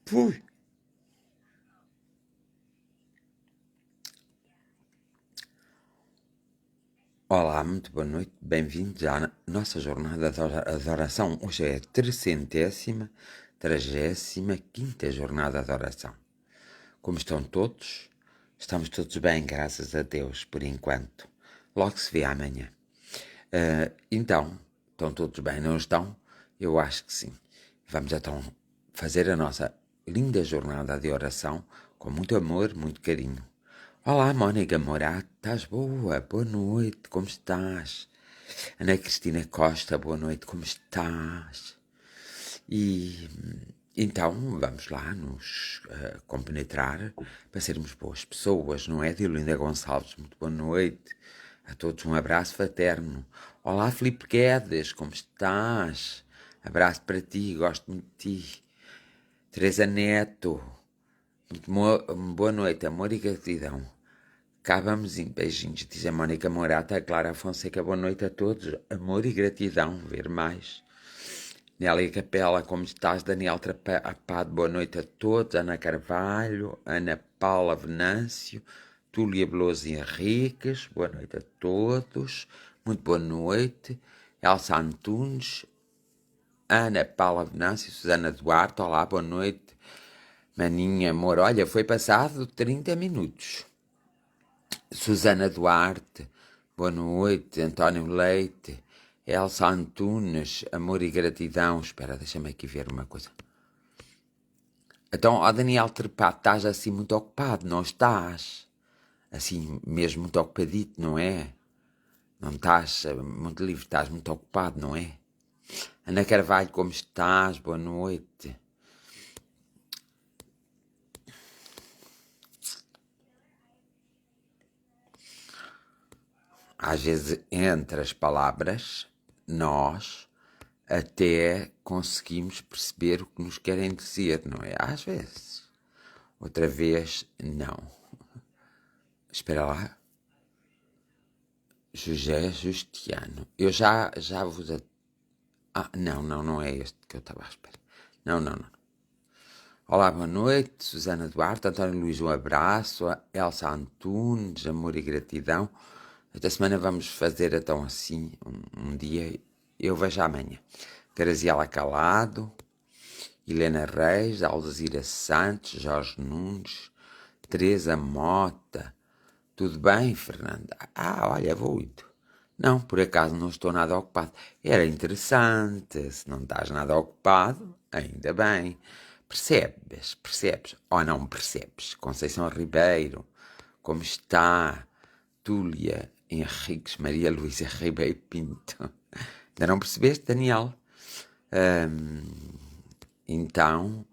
Fui. Olá, muito boa noite, bem-vindos à nossa jornada de oração. Hoje é a 335ª jornada de oração. Como estão todos? Estamos todos bem, graças a Deus, por enquanto. Logo se vê amanhã. Então, estão todos bem, não estão? Eu acho que sim. Vamos então fazer a nossa linda jornada de oração com muito amor, muito carinho. Olá, Mónica Morato, estás boa? Boa noite, como estás? Ana Cristina Costa, boa noite, como estás? E então vamos lá nos compenetrar para sermos boas pessoas, não é? Diolinda Gonçalves, muito boa noite. A todos um abraço fraterno. Olá, Filipe Guedes, como estás? Abraço para ti, gosto muito de ti. Teresa Neto, boa noite, amor e gratidão. Cá vamos em beijinhos, diz a Mónica Morata, a Clara Fonseca, boa noite a todos, amor e gratidão, ver mais. Nélia Capela, como estás? Daniel Trapado, boa noite a todos. Ana Carvalho, Ana Paula Venâncio, Túlia Veloso Henriques, boa noite a todos, muito boa noite. Elsa Antunes, Ana Paula Venâncio, Susana Duarte, olá, boa noite. Maninha Amor, olha, foi passado 30 minutos. Susana Duarte, boa noite. António Leite, Elsa Antunes, amor e gratidão. Espera, deixa-me aqui ver uma coisa. Então, ó Daniel Trepado, estás assim muito ocupado, não estás? Assim, mesmo muito ocupadito, não é? Não estás muito livre, estás muito ocupado, não é? Ana Carvalho, como estás? Boa noite. Às vezes, entre as palavras, nós até conseguimos perceber o que nos querem dizer, não é? Às vezes. Outra vez, não. Espera lá. José Justiano. Eu já vos... não é este que eu estava à espera. Não. Olá, boa noite. Susana Duarte, António Luís, um abraço. Elsa Antunes, amor e gratidão. Esta semana vamos fazer então assim, um dia, eu vejo amanhã. Graziela Calado, Helena Reis, Alzira Santos, Jorge Nunes, Teresa Mota. Tudo bem, Fernanda? Olha, vou indo. Não, por acaso não estou nada ocupado. Era interessante, se não estás nada ocupado, ainda bem. Percebes? Ou não percebes? Conceição Ribeiro, como está? Túlia Henriques, Maria Luísa Ribeiro Pinto. Ainda não percebeste, Daniel? Então,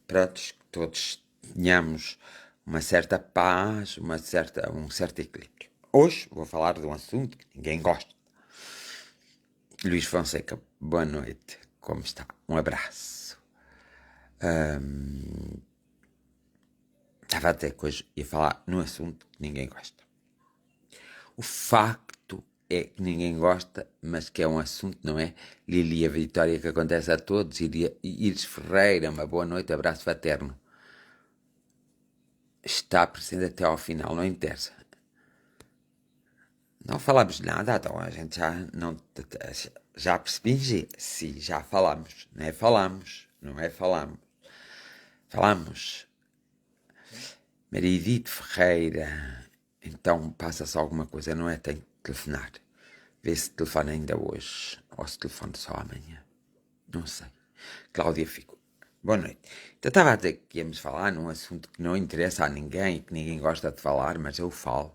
pronto, que todos tenhamos uma certa paz, um certo equilíbrio. Hoje vou falar de um assunto que ninguém gosta. Luís Fonseca, boa noite, como está? Um abraço. Estava até que hoje ia falar num assunto que ninguém gosta. O facto é que ninguém gosta, mas que é um assunto, não é? Lilia Vitória, que acontece a todos. Iris Ferreira, uma boa noite, abraço fraterno. Está presente até ao final, não interessa. Não falamos nada, então a gente já percebi, sim, já falamos, não é falamos, falamos. Maria Edith Ferreira, então passa-se alguma coisa, não é? Tem que telefonar, ver se telefona ainda hoje, ou se telefona só amanhã, não sei. Cláudia Fico, boa noite. Então estava a dizer que íamos falar num assunto que não interessa a ninguém, que ninguém gosta de falar, mas eu falo,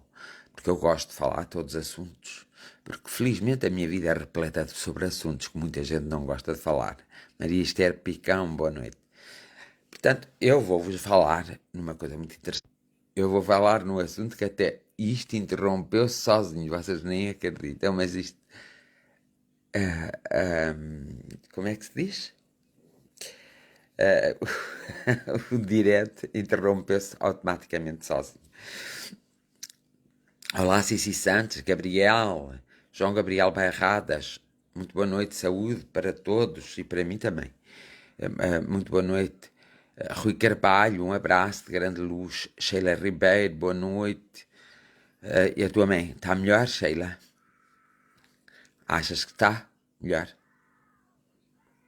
porque eu gosto de falar todos os assuntos, porque felizmente a minha vida é repleta sobre assuntos que muita gente não gosta de falar. Maria Esther Picão, boa noite. Portanto, eu vou-vos falar numa coisa muito interessante. Eu vou falar num assunto que até isto interrompeu-se sozinho, vocês nem acreditam, mas isto... como é que se diz? O direto interrompeu-se automaticamente sozinho. Olá, Cici Santos, Gabriel, João Gabriel Bairradas, muito boa noite, saúde para todos e para mim também. Muito boa noite. Rui Carvalho, um abraço de grande luz. Sheila Ribeiro, boa noite. E a tua mãe, está melhor, Sheila? Achas que está melhor?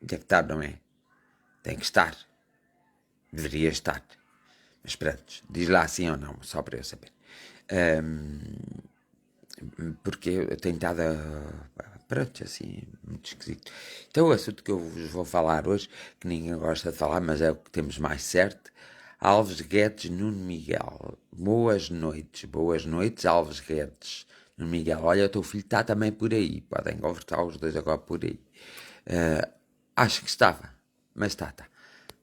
Deve estar, não é? Tem que estar. Deveria estar. Mas pronto, diz lá sim ou não, só para eu saber. Porque eu tenho estado pronto, assim, muito esquisito. Então o assunto que eu vos vou falar hoje, que ninguém gosta de falar, mas é o que temos mais certo, Alves Guedes, Nuno Miguel. Boas noites, Alves Guedes, Nuno Miguel. Olha, o teu filho está também por aí, podem conversar os dois agora por aí. Acho que estava, mas está.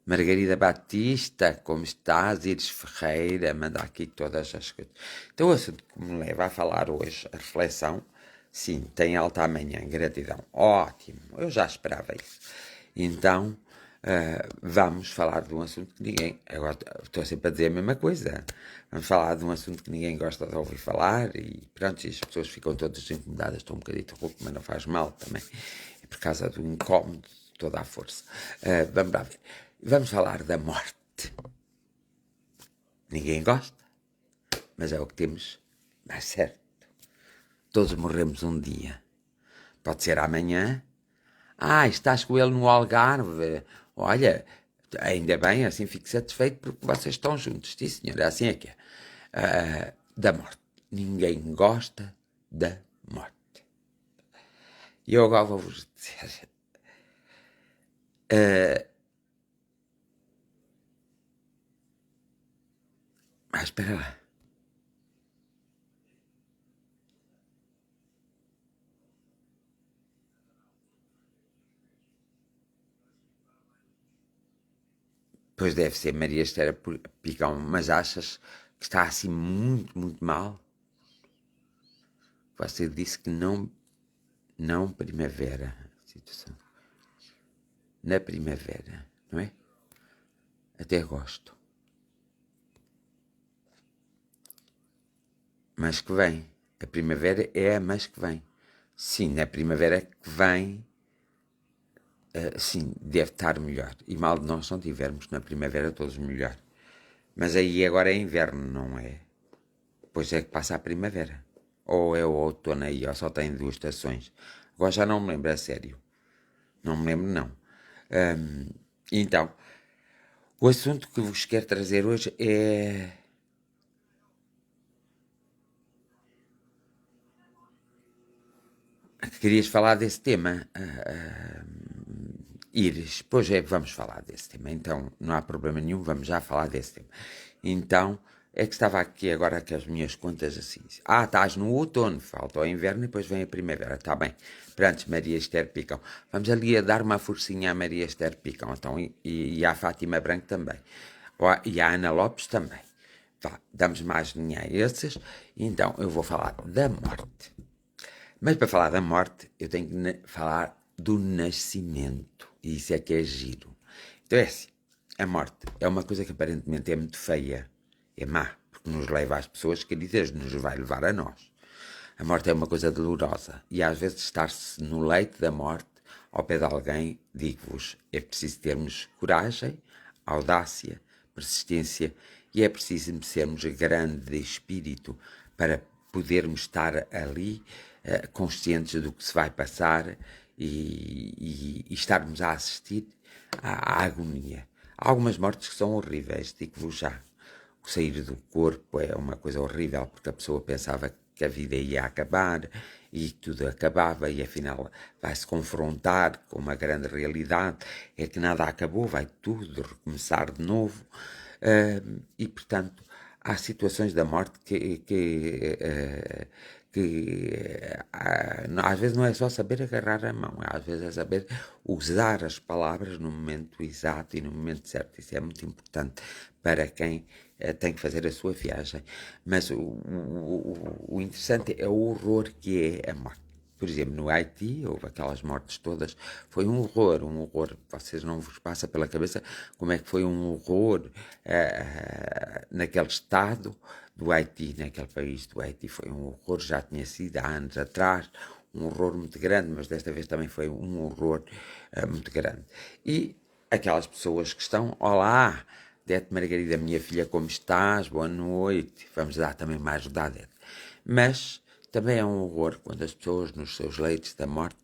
Margarida Batista, como estás? Iris Ferreira, manda aqui todas as coisas. Então, o assunto que me leva a falar hoje, a reflexão, sim, tem alta amanhã, gratidão. Ótimo, eu já esperava isso. Então, vamos falar de um assunto que ninguém. Agora estou sempre a dizer a mesma coisa. Vamos falar de um assunto que ninguém gosta de ouvir falar e pronto, e as pessoas ficam todas incomodadas. Estou um bocadinho rouco, mas não faz mal também. É por causa do incómodo, toda a força. Vamos lá ver. Vamos falar da morte. Ninguém gosta, mas é o que temos, mais certo. Todos morremos um dia. Pode ser amanhã. Estás com ele no Algarve. Olha, ainda bem, assim fico satisfeito porque vocês estão juntos. Sim, senhor, assim é que é. Da morte. Ninguém gosta da morte. E eu agora vou-vos dizer. Espera lá. Pois deve ser Maria Esther Picão, mas achas que está assim muito, muito mal? Você disse que não primavera. Situação. Na primavera, não é? Até gosto. Mas que vem. A primavera é a mais que vem. Sim, na primavera que vem, sim, deve estar melhor. E mal de nós não tivermos na primavera todos melhor. Mas aí agora é inverno, não é? Pois é que passa a primavera. Ou é o outono aí, ou só tem duas estações. Agora já não me lembro, a sério. Não me lembro, não. Então, o assunto que vos quero trazer hoje é. Querias falar desse tema, Iris? Pois é, vamos falar desse tema. Então, não há problema nenhum, vamos já falar desse tema. Então, é que estava aqui agora com as minhas contas assim. Estás no outono, falta o inverno e depois vem a primavera. Está bem. Pronto, Maria Esther Picão. Vamos ali a dar uma forcinha à Maria Esther Picão. Então, e à Fátima Branco também. E à Ana Lopes também. Tá, damos mais dinheiro a esses. Então, eu vou falar da morte. Mas para falar da morte, eu tenho que falar do nascimento. E isso é que é giro. Então é assim, a morte é uma coisa que aparentemente é muito feia, é má, porque nos leva às pessoas queridas, nos vai levar a nós. A morte é uma coisa dolorosa e às vezes estar-se no leito da morte, ao pé de alguém, digo-vos, é preciso termos coragem, audácia, persistência e é preciso sermos grande de espírito para podermos estar ali conscientes do que se vai passar e estarmos a assistir à agonia. Há algumas mortes que são horríveis, digo-vos já. O sair do corpo é uma coisa horrível porque a pessoa pensava que a vida ia acabar e tudo acabava e afinal vai-se confrontar com uma grande realidade, é que nada acabou, vai tudo recomeçar de novo e portanto há situações da morte às vezes não é só saber agarrar a mão, às vezes é saber usar as palavras no momento exato e no momento certo. Isso é muito importante para quem tem que fazer a sua viagem. Mas o interessante é o horror que é a morte. Por exemplo, no Haiti, houve aquelas mortes todas, foi um horror, um horror. Vocês não vos passa pela cabeça como é que foi um horror naquele estado do Haiti, naquele país do Haiti. Foi um horror, já tinha sido há anos atrás, um horror muito grande, mas desta vez também foi um horror muito grande. E aquelas pessoas que estão, olá, Dete Margarida, minha filha, como estás? Boa noite. Vamos dar também mais ajuda à Dete. Mas também é um horror quando as pessoas nos seus leitos da morte,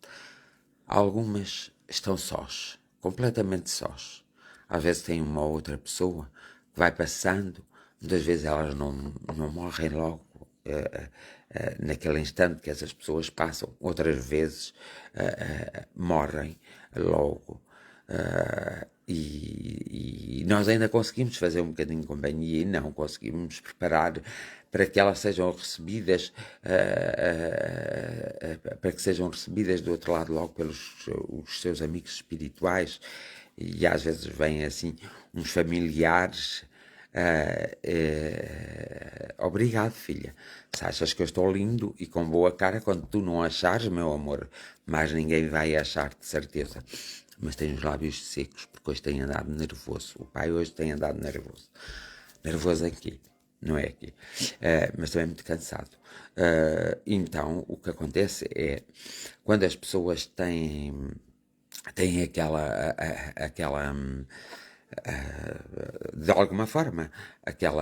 algumas estão sós, completamente sós. Às vezes tem uma ou outra pessoa que vai passando, muitas vezes elas não morrem logo naquele instante que essas pessoas passam, outras vezes morrem logo. E nós ainda conseguimos fazer um bocadinho de companhia e não conseguimos preparar para que elas sejam recebidas, para que sejam recebidas do outro lado logo pelos os seus amigos espirituais, e às vezes vêm assim uns familiares. Obrigado, filha. Se achas que eu estou lindo e com boa cara, quando tu não achares, meu amor, mais ninguém vai achar, de certeza. Mas tem os lábios secos, porque hoje tem andado nervoso. O pai hoje tem andado nervoso. Nervoso aqui, não é aqui. Mas também muito cansado. Então, o que acontece é, quando as pessoas têm aquela de alguma forma, aquele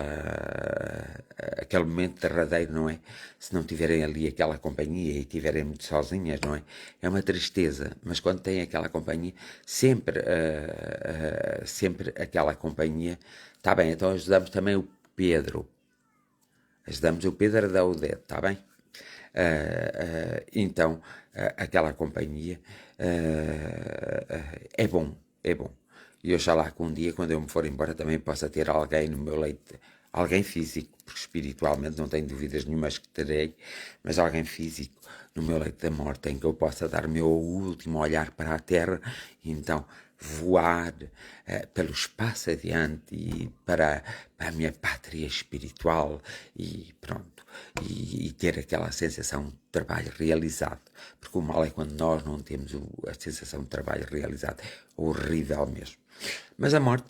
momento derradeiro, não é? Se não tiverem ali aquela companhia e estiverem muito sozinhas, não é? É uma tristeza, mas quando têm aquela companhia, sempre aquela companhia, está bem, então ajudamos também o Pedro, ajudamos o Pedro da Odete, está bem? Então, aquela companhia é bom, é bom. E oxalá que um dia, quando eu me for embora, também possa ter alguém no meu leito, alguém físico, porque espiritualmente não tenho dúvidas nenhumas que terei, mas alguém físico no meu leito da morte, em que eu possa dar o meu último olhar para a terra, e então voar pelo espaço adiante e para a minha pátria espiritual e pronto, e ter aquela sensação de trabalho realizado, porque o mal é quando nós não temos a sensação de trabalho realizado, é horrível mesmo. Mas a morte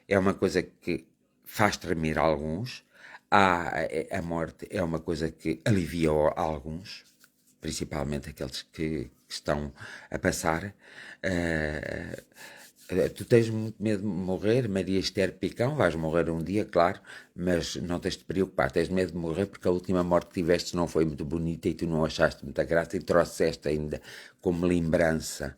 é uma coisa que faz tremer alguns, a morte é uma coisa que alivia alguns, principalmente aqueles que estão a passar. Tu tens muito medo de morrer, Maria Esther Picão, vais morrer um dia, claro, mas não tens de te preocupar, tens medo de morrer porque a última morte que tiveste não foi muito bonita e tu não achaste muita graça e trouxeste ainda como lembrança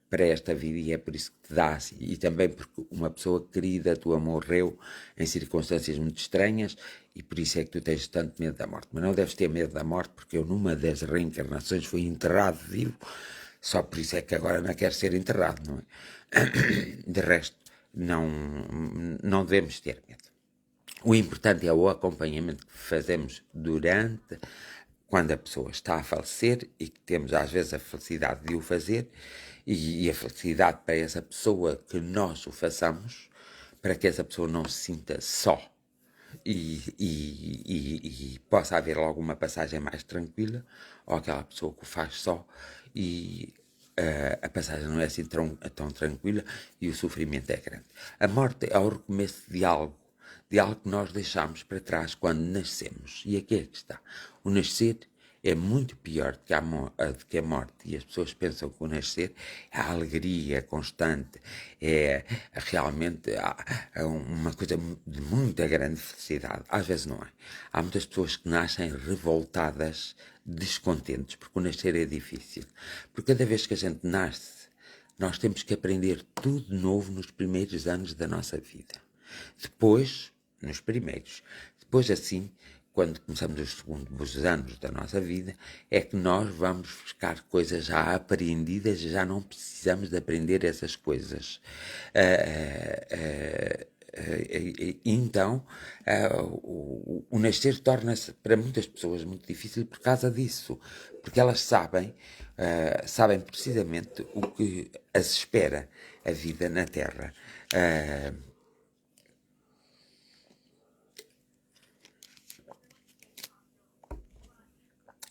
para esta vida, e é por isso que te dá assim, e também porque uma pessoa querida tua morreu em circunstâncias muito estranhas e por isso é que tu tens tanto medo da morte. Mas não deves ter medo da morte, porque eu numa das reencarnações fui enterrado vivo, só por isso é que agora não quero ser enterrado, não é? De resto, não devemos ter medo. O importante é o acompanhamento que fazemos durante, quando a pessoa está a falecer, e que temos às vezes a felicidade de o fazer, e a felicidade para essa pessoa que nós o façamos, para que essa pessoa não se sinta só e possa haver logo uma passagem mais tranquila, ou aquela pessoa que o faz só e a passagem não é assim tão tranquila e o sofrimento é grande. A morte é o recomeço de algo que nós deixamos para trás quando nascemos. E aqui é que está. O nascer é muito pior do que a morte, e as pessoas pensam que o nascer é a alegria constante, é realmente uma coisa de muita grande felicidade. Às vezes não é. Há muitas pessoas que nascem revoltadas, descontentes, porque o nascer é difícil. Porque cada vez que a gente nasce, nós temos que aprender tudo de novo nos primeiros anos da nossa vida. Depois, nos primeiros. Depois, assim, quando começamos os segundos anos da nossa vida, é que nós vamos buscar coisas já aprendidas, já não precisamos de aprender essas coisas. Então, o nascer torna-se para muitas pessoas muito difícil por causa disso, porque elas sabem precisamente o que as espera a vida na Terra.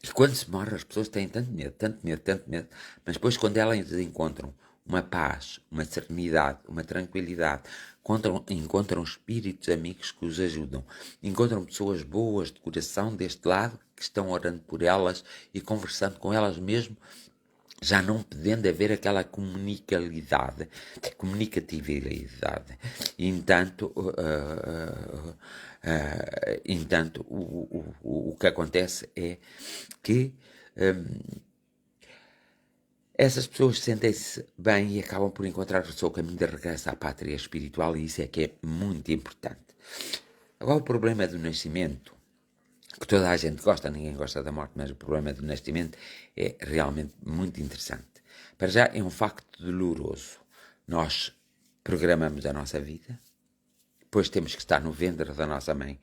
E quando se morre, as pessoas têm tanto medo, tanto medo, tanto medo, mas depois, quando elas encontram uma paz, uma serenidade, uma tranquilidade, encontram espíritos amigos que os ajudam, encontram pessoas boas de coração deste lado que estão orando por elas e conversando com elas mesmo já não podendo haver aquela comunicatividade. E, entanto, o que acontece é que essas pessoas sentem-se bem e acabam por encontrar o seu caminho de regresso à pátria espiritual, e isso é que é muito importante. Agora, o problema do nascimento, que toda a gente gosta, ninguém gosta da morte, mas o problema do nascimento é realmente muito interessante. Para já, é um facto doloroso. Nós programamos a nossa vida, depois temos que estar no ventre da nossa mãe.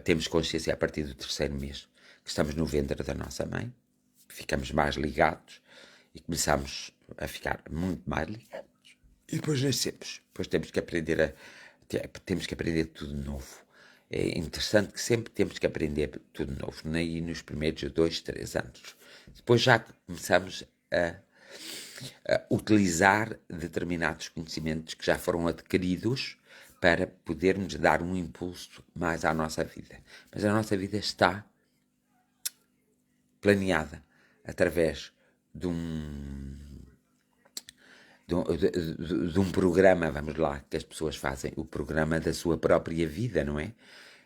Temos consciência a partir do 3º mês que estamos no ventre da nossa mãe, ficamos mais ligados e começamos a ficar muito mais ligados. E depois nascemos. Depois temos que aprender tudo de novo. É interessante que sempre temos que aprender tudo de novo, aí nos primeiros 2, 3 anos. Depois já começamos a utilizar determinados conhecimentos que já foram adquiridos para podermos dar um impulso mais à nossa vida. Mas a nossa vida está planeada através de um programa, vamos lá, que as pessoas fazem, o programa da sua própria vida, não é?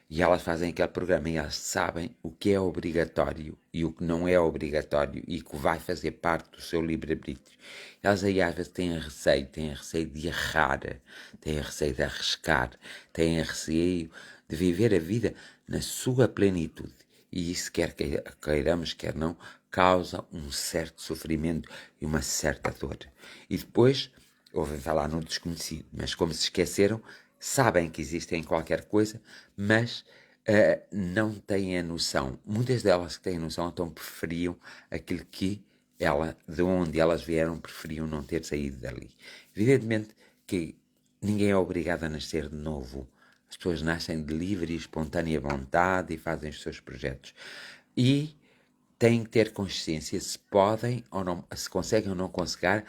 E elas fazem aquele programa e elas sabem o que é obrigatório e o que não é obrigatório e que vai fazer parte do seu livre-arbítrio. Elas aí às vezes têm receio de errar, têm receio de arriscar, têm receio de viver a vida na sua plenitude. E isso, quer queiramos, quer não, causa um certo sofrimento e uma certa dor. E depois, ouvem falar no desconhecido, mas como se esqueceram, sabem que existem qualquer coisa, mas não têm a noção. Muitas delas que têm a noção, então preferiam aquilo que de onde elas vieram, preferiam não ter saído dali. Evidentemente que ninguém é obrigado a nascer de novo. As pessoas nascem de livre e espontânea vontade e fazem os seus projetos. E têm que ter consciência se podem ou não, se conseguem ou não conseguir.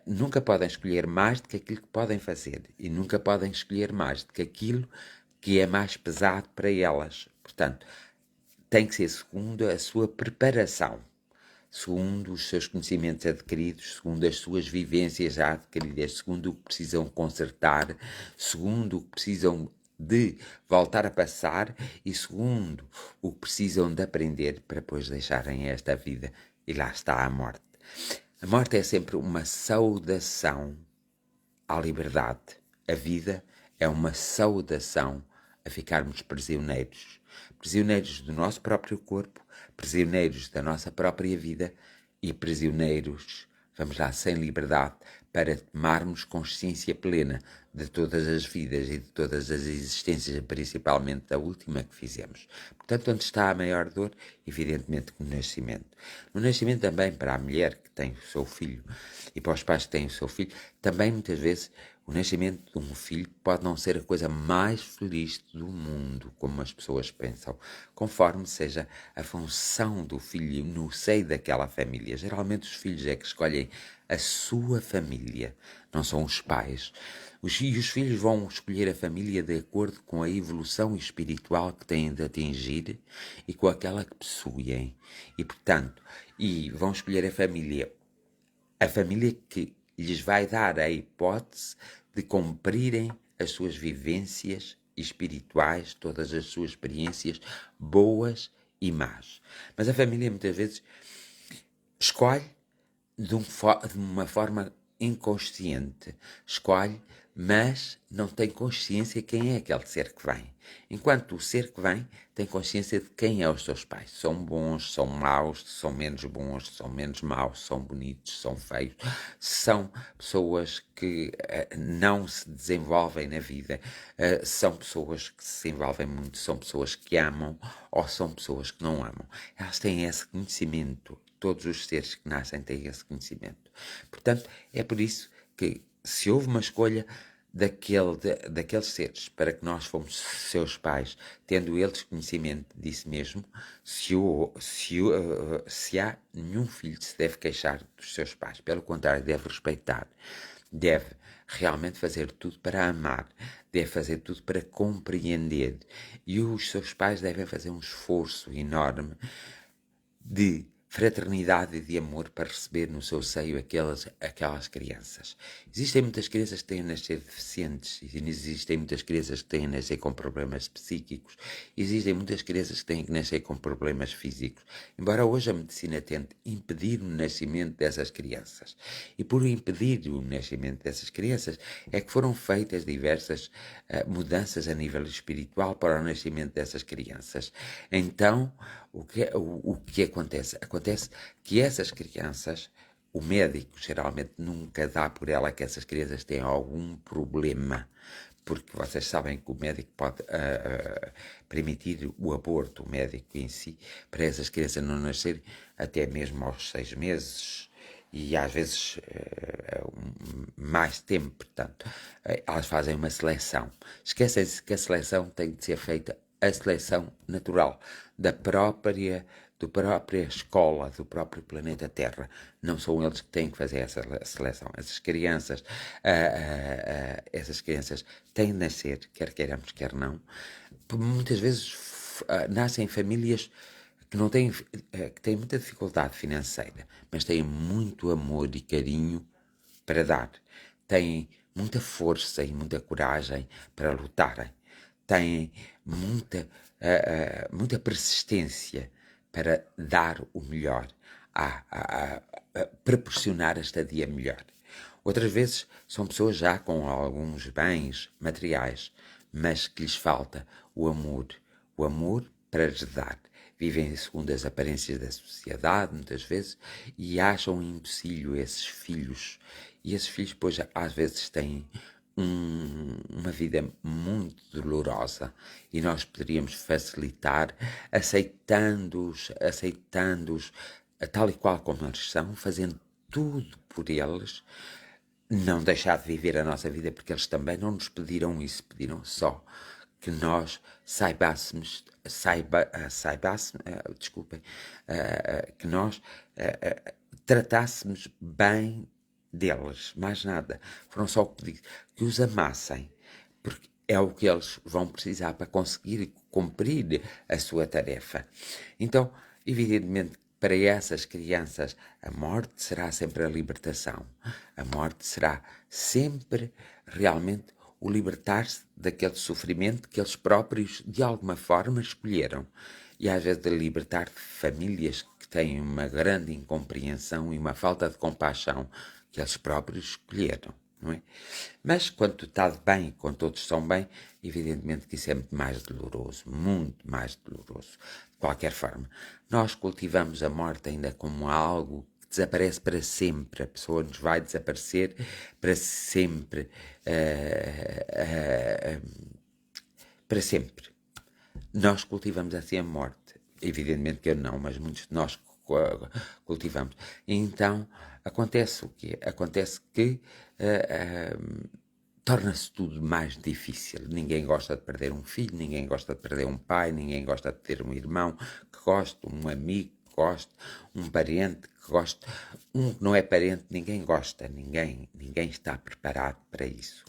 Nunca podem escolher mais do que aquilo que podem fazer e nunca podem escolher mais do que aquilo que é mais pesado para elas. Portanto, tem que ser segundo a sua preparação, segundo os seus conhecimentos adquiridos, segundo as suas vivências já adquiridas, segundo o que precisam consertar, segundo o que precisam de voltar a passar e segundo o que precisam de aprender para depois deixarem esta vida. E lá está a morte. A morte é sempre uma saudação à liberdade. A vida é uma saudação a ficarmos prisioneiros. Prisioneiros do nosso próprio corpo, prisioneiros da nossa própria vida e prisioneiros, vamos lá, sem liberdade, para tomarmos consciência plena de todas as vidas e de todas as existências, principalmente da última que fizemos. Portanto, onde está a maior dor? Evidentemente no nascimento. No nascimento também para a mulher que tem o seu filho e para os pais que têm o seu filho, também muitas vezes o nascimento de um filho pode não ser a coisa mais feliz do mundo, como as pessoas pensam, conforme seja a função do filho no seio daquela família. Geralmente os filhos é que escolhem a sua família, não são os pais. E os filhos vão escolher a família de acordo com a evolução espiritual que têm de atingir e com aquela que possuem. E, portanto, vão escolher a família que lhes vai dar a hipótese de cumprirem as suas vivências espirituais, todas as suas experiências boas e más. Mas a família muitas vezes escolhe de uma forma inconsciente. Escolhe, mas não tem consciência quem é aquele ser que vem. Enquanto o ser que vem tem consciência de quem é os seus pais. São bons, são maus, são menos bons, são menos maus, são bonitos, são feios. São pessoas que não se desenvolvem na vida. São pessoas que se envolvem muito, são pessoas que amam ou são pessoas que não amam. Elas têm esse conhecimento. Todos os seres que nascem têm esse conhecimento. Portanto, é por isso que se houve uma escolha daqueles seres para que nós fomos seus pais, tendo eles conhecimento disso mesmo, se há nenhum filho que se deve queixar dos seus pais. Pelo contrário, deve respeitar, deve realmente fazer tudo para amar, deve fazer tudo para compreender. E os seus pais devem fazer um esforço enorme de fraternidade e de amor para receber no seu seio aquelas crianças. Existem muitas crianças que têm a nascer deficientes, existem muitas crianças que têm a nascer com problemas psíquicos, existem muitas crianças que têm que nascer com problemas físicos, embora hoje a medicina tente impedir o nascimento dessas crianças. E por impedir o nascimento dessas crianças é que foram feitas diversas mudanças a nível espiritual para o nascimento dessas crianças. Então, o que acontece? Acontece que essas crianças, o médico geralmente nunca dá por ela que essas crianças têm algum problema, porque vocês sabem que o médico pode permitir o aborto, o médico em si, para essas crianças não nascerem até mesmo aos 6 meses, e às vezes mais tempo, portanto, elas fazem uma seleção. Esquecem-se que a seleção tem de ser feita a seleção natural da própria escola, do próprio planeta Terra. Não são eles que têm que fazer essa seleção. Essas crianças têm de nascer, quer queiramos, quer não. Muitas vezes nascem em famílias que não têm, que têm muita dificuldade financeira, mas têm muito amor e carinho para dar. Têm muita força e muita coragem para lutarem. Têm muita persistência para dar o melhor, a proporcionar a estadia melhor. Outras vezes são pessoas já com alguns bens materiais, mas que lhes falta o amor para lhes dar. Vivem segundo as aparências da sociedade, muitas vezes, e acham impossível esses filhos. E esses filhos, pois, às vezes têm uma vida muito dolorosa, e nós poderíamos facilitar aceitando-os tal e qual como eles são, fazendo tudo por eles, não deixar de viver a nossa vida, porque eles também não nos pediram isso, pediram só que nós que nós tratássemos bem deles, mais nada. Foram só que os amassem, porque é o que eles vão precisar para conseguir cumprir a sua tarefa. Então, evidentemente, para essas crianças, a morte será sempre a libertação. A morte será sempre realmente o libertar-se daquele sofrimento que eles próprios, de alguma forma, escolheram. E às vezes de libertar famílias que têm uma grande incompreensão e uma falta de compaixão que eles próprios escolheram. Não é? Mas quando tu estás bem, quando todos estão bem, evidentemente que isso é muito mais doloroso, muito mais doloroso. De qualquer forma, nós cultivamos a morte ainda como algo que desaparece para sempre. A pessoa nos vai desaparecer para sempre. Para sempre. Nós cultivamos assim a morte. Evidentemente que eu não, mas muitos de nós cultivamos. E então, acontece o quê? Acontece que torna-se tudo mais difícil. Ninguém gosta de perder um filho, ninguém gosta de perder um pai, ninguém gosta de ter um irmão que goste, um amigo que goste, um parente que goste. Um que não é parente, ninguém gosta, ninguém está preparado para isso.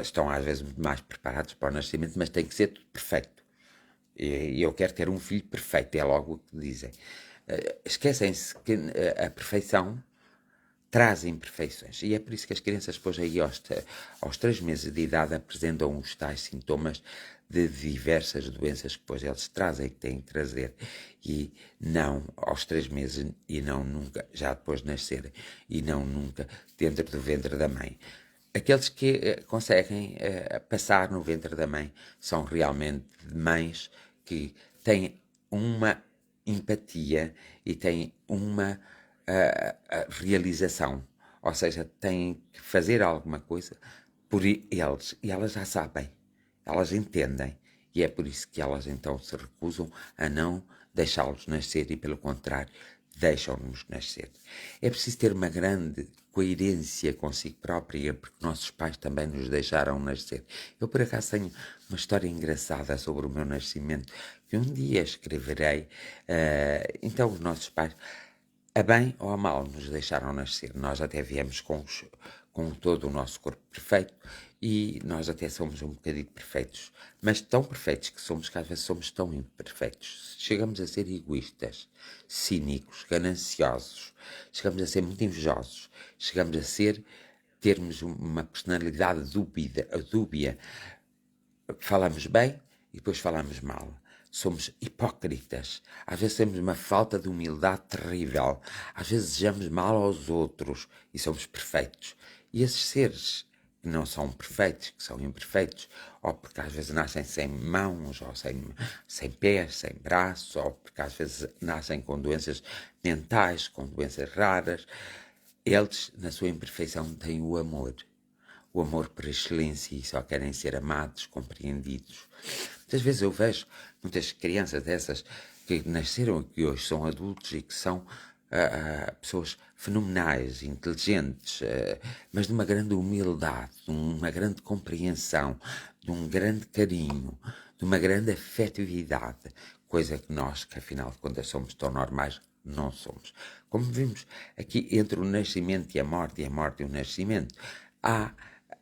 Estão às vezes muito mais preparados para o nascimento, mas tem que ser tudo perfeito. E eu quero ter um filho perfeito, é logo o que dizem. Esquecem-se que a perfeição traz imperfeições. E é por isso que as crianças, depois aí aos 3 meses de idade, apresentam os tais sintomas de diversas doenças que depois eles trazem, que têm que trazer, e não aos 3 meses, e não nunca, já depois de nascerem, e não nunca dentro do ventre da mãe. Aqueles que conseguem passar no ventre da mãe são realmente mães que têm uma empatia e têm uma realização, ou seja, têm que fazer alguma coisa por eles, e elas já sabem, elas entendem, e é por isso que elas então se recusam a não deixá-los nascer e, pelo contrário, deixam-nos nascer. É preciso ter uma grande coerência consigo própria, porque nossos pais também nos deixaram nascer. Eu, por acaso, tenho uma história engraçada sobre o meu nascimento, que um dia escreverei. Então, os nossos pais, a bem ou a mal, nos deixaram nascer. Nós até viemos com todo o nosso corpo perfeito, E nós até somos um bocadinho perfeitos, mas tão perfeitos que somos que às vezes somos tão imperfeitos. Chegamos a ser egoístas, cínicos, gananciosos, chegamos a ser muito invejosos, chegamos a termos uma personalidade dúbia. Falamos bem e depois falamos mal. Somos hipócritas. Às vezes temos uma falta de humildade terrível. Às vezes desejamos mal aos outros e somos perfeitos. E esses seres que não são perfeitos, que são imperfeitos, ou porque às vezes nascem sem mãos, ou sem pés, sem braços, ou porque às vezes nascem com doenças mentais, com doenças raras, eles, na sua imperfeição, têm o amor por excelência, e só querem ser amados, compreendidos. Muitas vezes eu vejo muitas crianças dessas que nasceram e que hoje são adultos e que são pessoas fenomenais, inteligentes, mas de uma grande humildade, de uma grande compreensão, de um grande carinho, de uma grande afetividade, coisa que nós, que afinal de contas somos tão normais, não somos. Como vimos aqui, entre o nascimento e a morte e o nascimento, há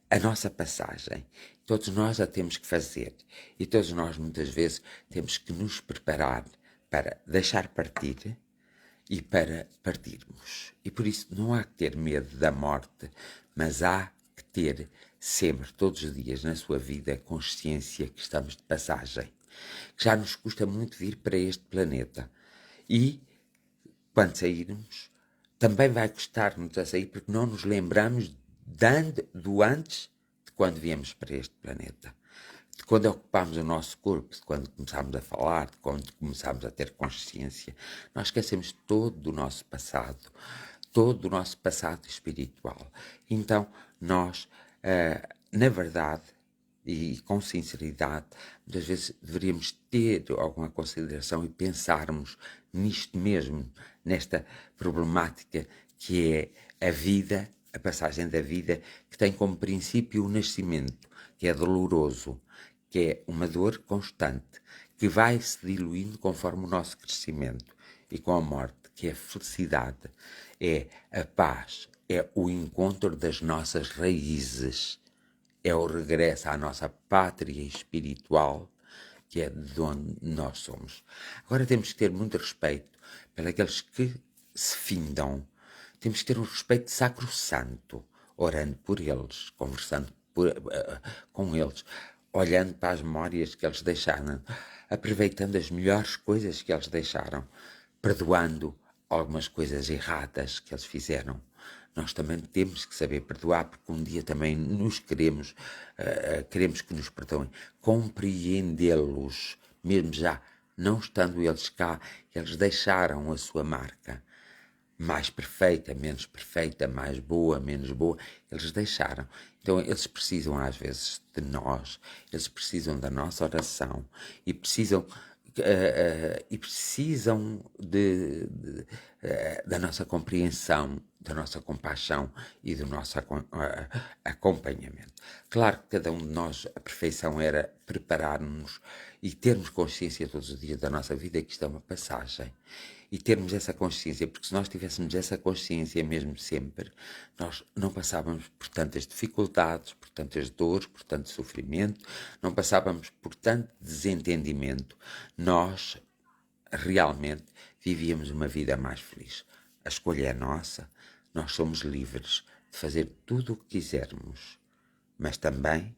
a nossa passagem. Todos nós a temos que fazer e todos nós muitas vezes temos que nos preparar para deixar partir e para partirmos. E por isso não há que ter medo da morte, mas há que ter sempre, todos os dias na sua vida, consciência que estamos de passagem, que já nos custa muito vir para este planeta. E quando sairmos, também vai custar-nos a sair porque não nos lembramos do antes de quando viemos para este planeta, de quando ocupámos o nosso corpo, de quando começámos a falar, de quando começámos a ter consciência. Nós esquecemos todo o nosso passado espiritual. Então, nós, na verdade, e com sinceridade, muitas vezes deveríamos ter alguma consideração e pensarmos nisto mesmo, nesta problemática que é a vida, a passagem da vida, que tem como princípio o nascimento, que é doloroso, que é uma dor constante, que vai se diluindo conforme o nosso crescimento, e com a morte, que é a felicidade, é a paz, é o encontro das nossas raízes, é o regresso à nossa pátria espiritual, que é de onde nós somos. Agora temos que ter muito respeito pelos que se findam. Temos que ter um respeito sacrossanto, orando por eles, conversando com eles, olhando para as memórias que eles deixaram, aproveitando as melhores coisas que eles deixaram, perdoando algumas coisas erradas que eles fizeram. Nós também temos que saber perdoar, porque um dia também nos queremos que nos perdoem, compreendê-los, mesmo já não estando eles cá, eles deixaram a sua marca, mais perfeita, menos perfeita, mais boa, menos boa, eles deixaram. Então eles precisam às vezes de nós, eles precisam da nossa oração e precisam da nossa compreensão, da nossa compaixão e do nosso acompanhamento. Claro que cada um de nós, a perfeição era preparar-nos e termos consciência todos os dias da nossa vida que isto é uma passagem. E termos essa consciência, porque se nós tivéssemos essa consciência mesmo sempre, nós não passávamos por tantas dificuldades, por tantas dores, por tanto sofrimento, não passávamos por tanto desentendimento. Nós realmente vivíamos uma vida mais feliz. A escolha é nossa, nós somos livres de fazer tudo o que quisermos, mas também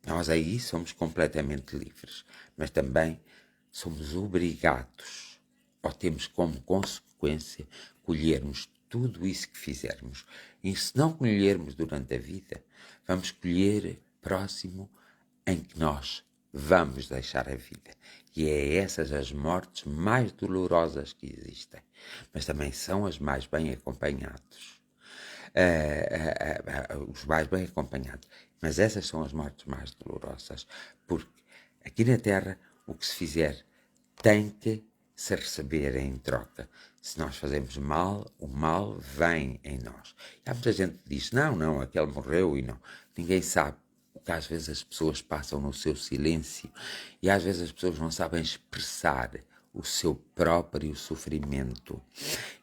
nós aí somos completamente livres, mas também somos obrigados, ou temos como consequência, colhermos tudo isso que fizermos. E se não colhermos durante a vida, vamos colher próximo em que nós vamos deixar a vida. E é essas as mortes mais dolorosas que existem, mas também são as mais bem acompanhadas. Os mais bem acompanhados. Mas essas são as mortes mais dolorosas, porque aqui na Terra o que se fizer tem que se receber em troca. Se nós fazemos mal, o mal vem em nós. E há muita gente que diz, não, aquele morreu e não. Ninguém sabe o que às vezes as pessoas passam no seu silêncio e às vezes as pessoas não sabem expressar o seu próprio sofrimento.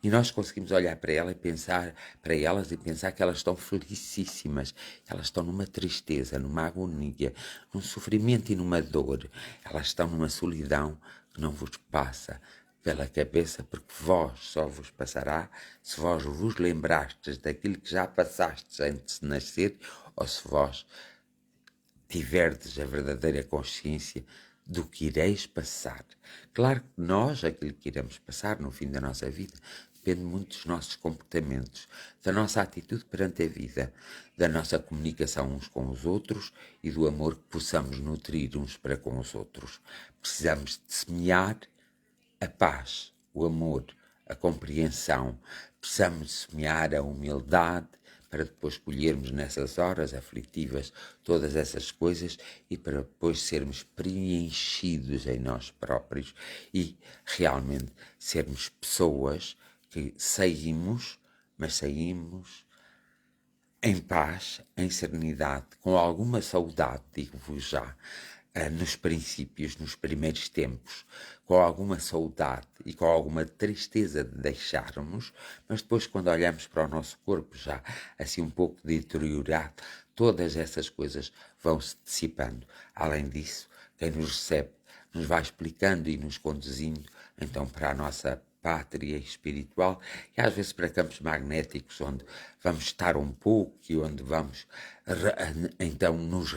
E nós conseguimos olhar para ela e pensar, para elas e pensar que elas estão felicíssimas, elas estão numa tristeza, numa agonia, num sofrimento e numa dor. Elas estão numa solidão que não vos passa pela cabeça, porque vós só vos passará se vós vos lembrastes daquilo que já passastes antes de nascer, ou se vós tiverdes a verdadeira consciência do que ireis passar. Claro que nós, aquilo que iremos passar no fim da nossa vida, depende muito dos nossos comportamentos, da nossa atitude perante a vida, da nossa comunicação uns com os outros e do amor que possamos nutrir uns para com os outros. Precisamos de semear a paz, o amor, a compreensão. Precisamos semear a humildade para depois colhermos nessas horas aflitivas todas essas coisas e para depois sermos preenchidos em nós próprios e realmente sermos pessoas que saímos, mas saímos em paz, em serenidade, com alguma saudade, digo-vos já, nos princípios, nos primeiros tempos, com alguma saudade e com alguma tristeza de deixarmos, mas depois quando olhamos para o nosso corpo já assim um pouco deteriorado, todas essas coisas vão se dissipando. Além disso, quem nos recebe nos vai explicando e nos conduzindo então para a nossa pátria espiritual e às vezes para campos magnéticos onde vamos estar um pouco e onde vamos então nos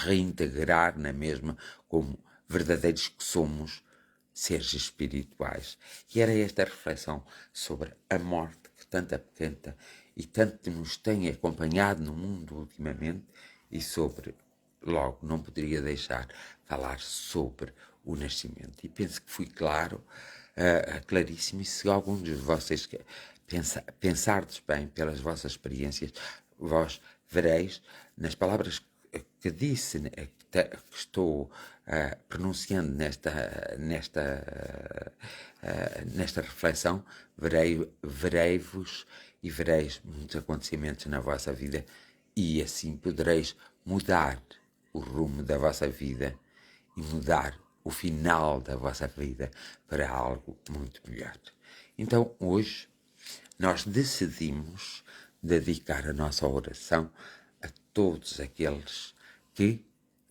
reintegrar na mesma como verdadeiros que somos seres espirituais. E era esta reflexão sobre a morte que tanto apoquenta e tanto nos tem acompanhado no mundo ultimamente e sobre, logo, não poderia deixar falar sobre o nascimento. E penso que fui claro, claríssimo, e se algum de vocês pensardes bem pelas vossas experiências, vós vereis nas palavras que disse, que estou pronunciando nesta reflexão, verei-vos e vereis muitos acontecimentos na vossa vida e assim podereis mudar o rumo da vossa vida e mudar o final da vossa vida para algo muito melhor. Então, hoje, nós decidimos dedicar a nossa oração a todos aqueles que,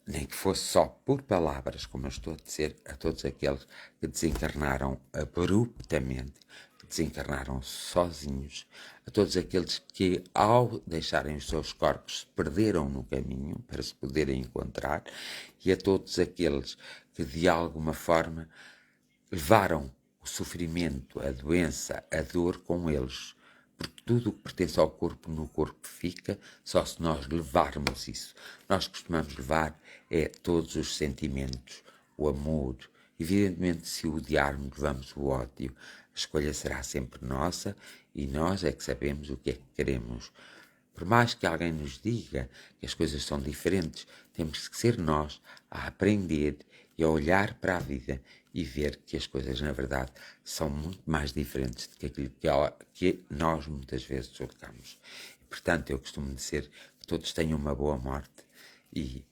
nem que fosse só por palavras, como eu estou a dizer, a todos aqueles que desencarnaram abruptamente, que desencarnaram sozinhos, a todos aqueles que, ao deixarem os seus corpos, se perderam no caminho para se poderem encontrar, e a todos aqueles que, de alguma forma, levaram o sofrimento, a doença, a dor com eles, porque tudo o que pertence ao corpo, no corpo fica, só se nós levarmos isso. Nós costumamos levar todos os sentimentos, o amor. Evidentemente, se o odiarmos, levamos o ódio. A escolha será sempre nossa e nós é que sabemos o que é que queremos. Por mais que alguém nos diga que as coisas são diferentes, temos que ser nós a aprender e a olhar para a vida e ver que as coisas, na verdade, são muito mais diferentes do que aquilo que nós muitas vezes julgamos. E, portanto, eu costumo dizer que todos tenham uma boa morte e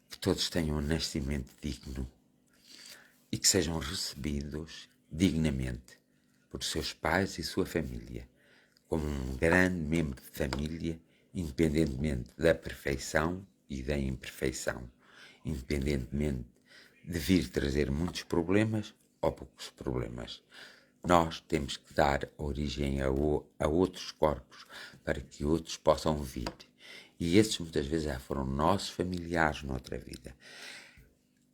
que todos tenham um nascimento digno e que sejam recebidos dignamente por seus pais e sua família, como um grande membro de família, independentemente da perfeição e da imperfeição, independentemente de vir trazer muitos problemas ou poucos problemas. Nós temos que dar origem a outros corpos para que outros possam vir. E esses muitas vezes já foram nossos familiares noutra vida.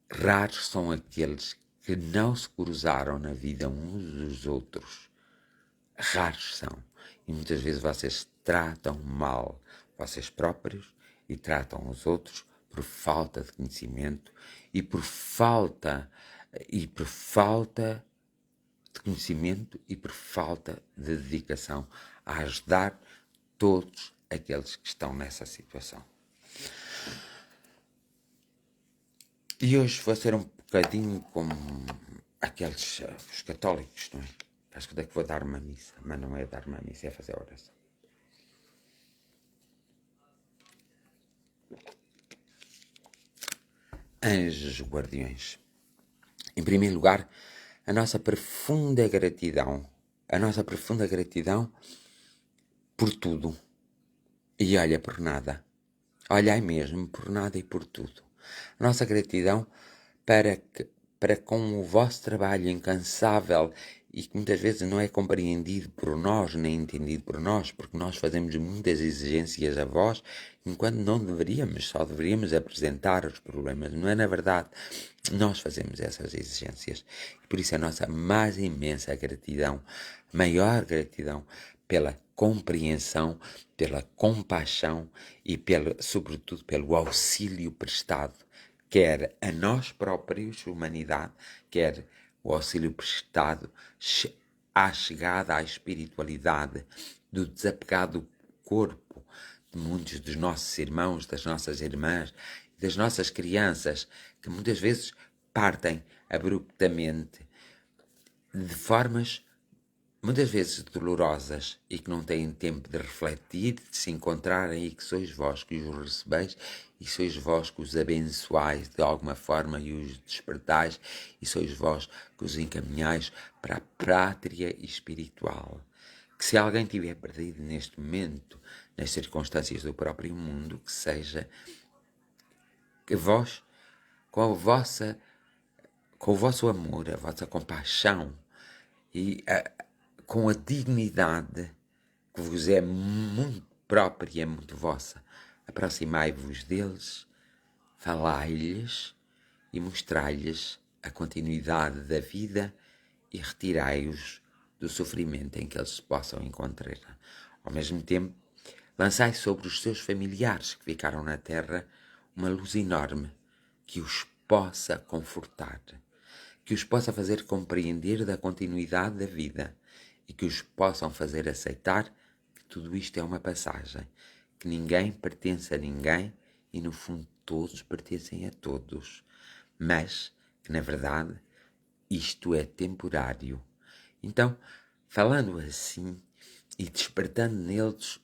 Raros são aqueles que não se cruzaram na vida uns dos outros. Raros são. E muitas vezes vocês tratam mal vocês próprios e tratam os outros por falta de conhecimento e por falta de conhecimento e por falta de dedicação a ajudar todos aqueles que estão nessa situação. E hoje vou ser um bocadinho como aqueles os católicos, não é? Acho que vou dar uma missa, mas não é dar uma missa, é fazer a oração. Anjos guardiões, Em primeiro lugar, a nossa profunda gratidão por tudo. E olha, por nada. Olhai mesmo, por nada e por tudo. A nossa gratidão para com o vosso trabalho incansável e que muitas vezes não é compreendido por nós, nem entendido por nós, porque nós fazemos muitas exigências a vós, enquanto não deveríamos, só deveríamos apresentar os problemas. Não é, na verdade, nós fazemos essas exigências. E por isso a nossa mais imensa gratidão, maior gratidão pela compreensão, pela compaixão e, sobretudo, pelo auxílio prestado, quer a nós próprios, humanidade, quer o auxílio prestado à chegada à espiritualidade, do desapegado corpo de muitos dos nossos irmãos, das nossas irmãs, das nossas crianças, que muitas vezes partem abruptamente de formas muitas vezes dolorosas e que não têm tempo de refletir, de se encontrarem, e que sois vós que os recebeis e sois vós que os abençoais de alguma forma e os despertais e sois vós que os encaminhais para a pátria espiritual. Que se alguém tiver perdido neste momento, nas circunstâncias do próprio mundo, que seja que vós, com o vosso amor, a vossa compaixão e com a dignidade que vos é muito própria e é muito vossa, aproximai-vos deles, falai-lhes e mostrai-lhes a continuidade da vida e retirai-os do sofrimento em que eles se possam encontrar. Ao mesmo tempo, lançai sobre os seus familiares que ficaram na terra uma luz enorme que os possa confortar, que os possa fazer compreender da continuidade da vida e que os possam fazer aceitar que tudo isto é uma passagem, que ninguém pertence a ninguém e no fundo todos pertencem a todos, mas que na verdade isto é temporário. Então, falando assim e despertando neles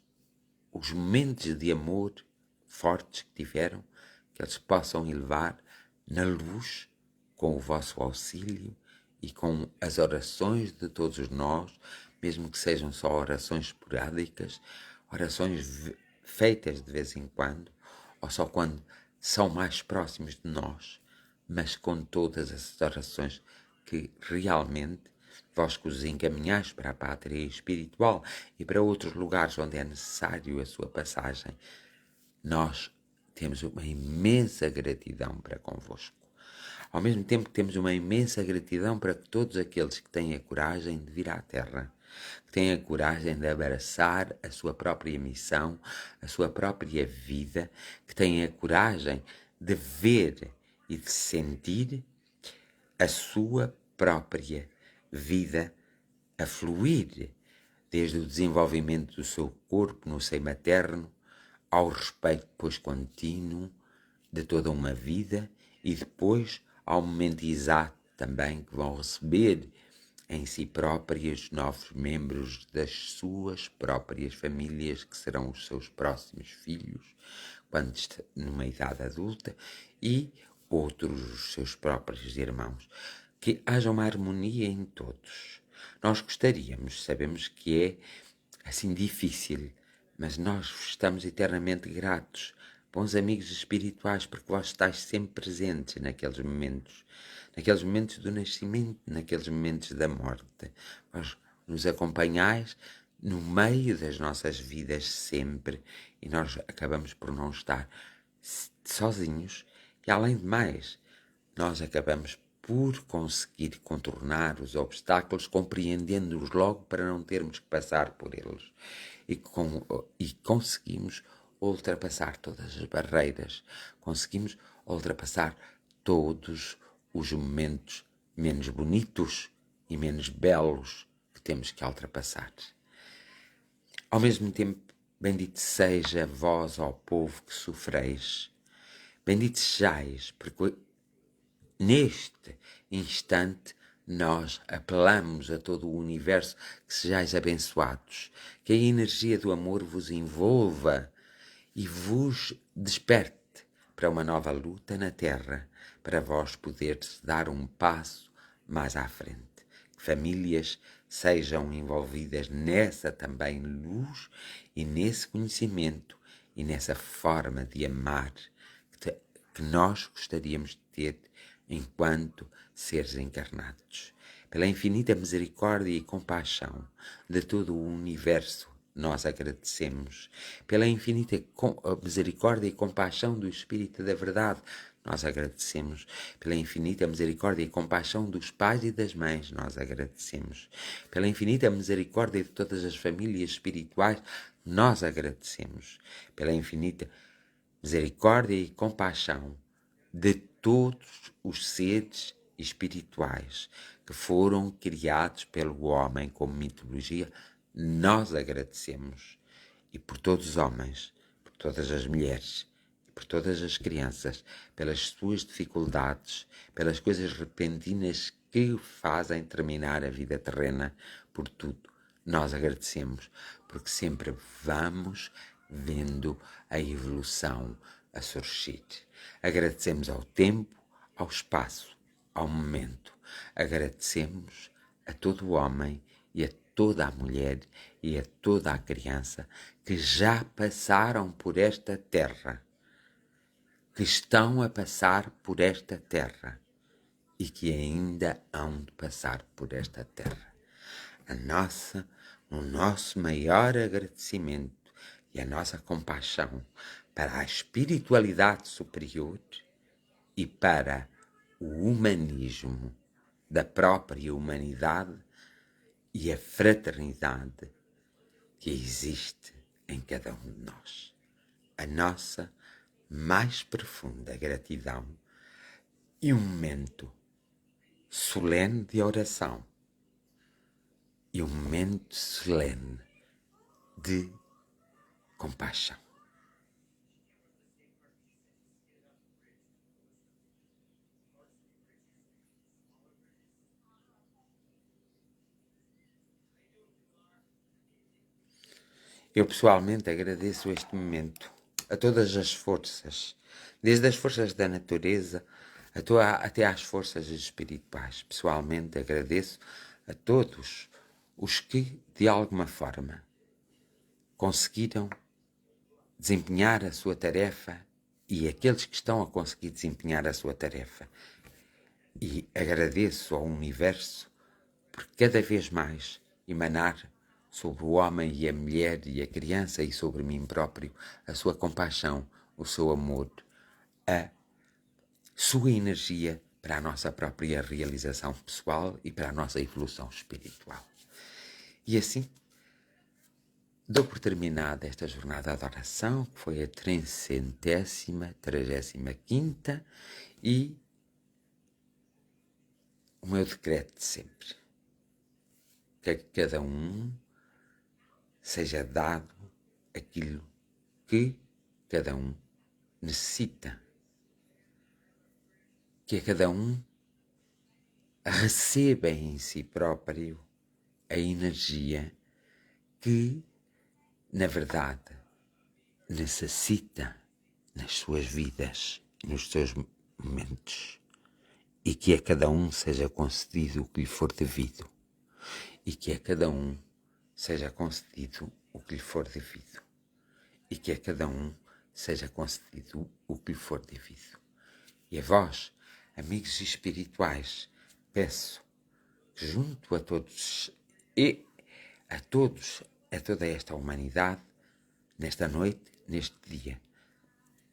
os momentos de amor fortes que tiveram, que eles possam elevar na luz com o vosso auxílio e com as orações de todos nós, mesmo que sejam só orações esporádicas, orações feitas de vez em quando, ou só quando são mais próximos de nós, mas com todas essas orações que realmente vós que os encaminhais para a pátria espiritual e para outros lugares onde é necessário a sua passagem, nós temos uma imensa gratidão para convosco. Ao mesmo tempo que temos uma imensa gratidão para todos aqueles que têm a coragem de vir à Terra, que têm a coragem de abraçar a sua própria missão, a sua própria vida, que têm a coragem de ver e de sentir a sua própria vida a fluir, desde o desenvolvimento do seu corpo no seio materno, ao respeito depois contínuo de toda uma vida e depois ao momento exato também que vão receber em si próprias novos membros das suas próprias famílias, que serão os seus próximos filhos, quando numa idade adulta, e outros os seus próprios irmãos. Que haja uma harmonia em todos. Nós gostaríamos, sabemos que é assim difícil, mas nós estamos eternamente gratos, bons amigos espirituais, porque vós estáis sempre presentes naqueles momentos do nascimento, naqueles momentos da morte. Vós nos acompanhais no meio das nossas vidas sempre e nós acabamos por não estar sozinhos e, além de mais, nós acabamos por conseguir contornar os obstáculos, compreendendo-os logo para não termos que passar por eles. E conseguimos ultrapassar todas as barreiras, conseguimos ultrapassar todos os momentos menos bonitos e menos belos que temos que ultrapassar. Ao mesmo tempo, bendito seja vós, ó povo que sofreis, bendito sejais, porque neste instante nós apelamos a todo o universo que sejais abençoados, que a energia do amor vos envolva e vos desperte para uma nova luta na Terra, para vós poderes dar um passo mais à frente. Que famílias sejam envolvidas nessa também luz e nesse conhecimento e nessa forma de amar que nós gostaríamos de ter enquanto seres encarnados. Pela infinita misericórdia e compaixão de todo o universo, nós agradecemos. Pela infinita misericórdia e compaixão do Espírito da Verdade, nós agradecemos. Pela infinita misericórdia e compaixão dos pais e das mães, nós agradecemos. Pela infinita misericórdia de todas as famílias espirituais, nós agradecemos. Pela infinita misericórdia e compaixão de todos os seres espirituais que foram criados pelo homem como mitologia, nós agradecemos. E por todos os homens, por todas as mulheres, por todas as crianças, pelas suas dificuldades, pelas coisas repentinas que fazem terminar a vida terrena, por tudo, nós agradecemos, porque sempre vamos vendo a evolução a surgir. Agradecemos ao tempo, ao espaço, ao momento. Agradecemos a todo o homem e a toda a mulher e a toda a criança que já passaram por esta terra, que estão a passar por esta terra e que ainda hão de passar por esta terra. O nosso maior agradecimento e a nossa compaixão para a espiritualidade superior e para o humanismo da própria humanidade e a fraternidade que existe em cada um de nós. A nossa mais profunda gratidão e um momento solene de oração e um momento solene de compaixão. Eu pessoalmente agradeço este momento a todas as forças, desde as forças da natureza até às forças espirituais. Pessoalmente agradeço a todos os que, de alguma forma, conseguiram desempenhar a sua tarefa e aqueles que estão a conseguir desempenhar a sua tarefa. E agradeço ao universo por cada vez mais emanar sobre o homem e a mulher e a criança e sobre mim próprio a sua compaixão, o seu amor, a sua energia para a nossa própria realização pessoal e para a nossa evolução espiritual. E assim, dou por terminada esta jornada de oração, que foi a 335ª, e o meu decreto de sempre, que a cada um seja dado aquilo que cada um necessita, que a cada um receba em si próprio a energia que, na verdade, necessita nas suas vidas, nos seus momentos, e que a cada um seja concedido o que lhe for devido, e que a cada um seja concedido o que lhe for devido, e que a cada um seja concedido o que lhe for devido. E a vós, amigos espirituais, peço que junto a todos e a toda esta humanidade, nesta noite, neste dia,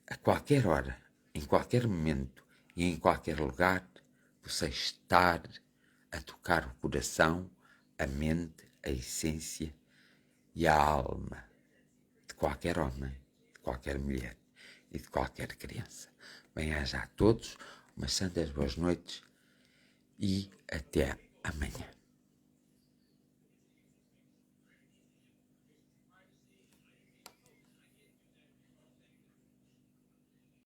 a qualquer hora, em qualquer momento e em qualquer lugar, possa estar a tocar o coração, a mente, a essência e a alma de qualquer homem, de qualquer mulher e de qualquer criança. Bem-aja a todos, umas santas boas noites e até amanhã.